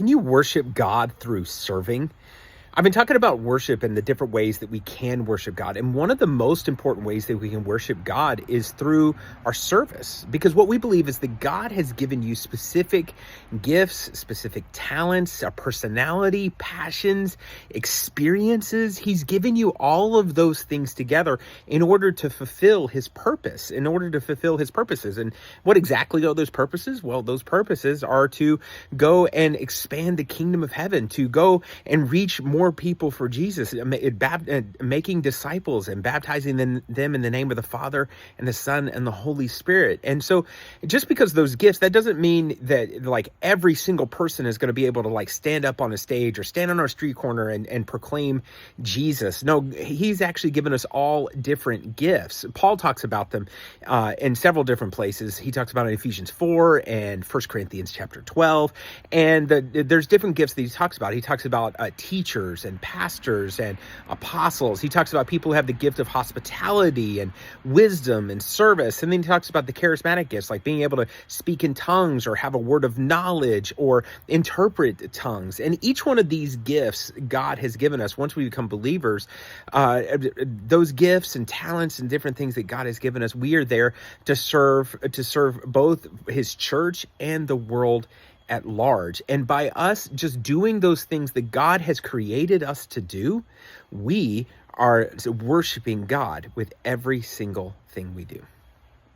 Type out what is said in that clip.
Can you worship God through serving? I've been talking about worship and the different ways that we can worship God. And one of the most important ways that we can worship God is through our service. Because what we believe is that God has given you specific gifts, specific talents, a personality, passions, experiences. He's given you all of those things together in order to fulfill his purpose, in order to fulfill his purposes. And what exactly are those purposes? Well, those purposes are to go and expand the kingdom of heaven, to go and reach more people for Jesus, making disciples and baptizing them in the name of the Father and the Son and the Holy Spirit. And so just because those gifts, that doesn't mean that like every single person is going to be able to like stand up on a stage or stand on our street corner and proclaim Jesus. No, he's actually given us all different gifts. Paul talks about them in several different places. He talks about it in Ephesians 4 and 1 Corinthians chapter 12. And there's different gifts that he talks about. He talks about teachers and pastors and apostles. He talks about people who have the gift of hospitality and wisdom and service. And then he talks about the charismatic gifts, like being able to speak in tongues or have a word of knowledge or interpret tongues. And each one of these gifts God has given us once we become believers, those gifts and talents and different things that God has given us, we are there to serve both his church and the world at large. And by us just doing those things that God has created us to do, we are worshiping God with every single thing we do.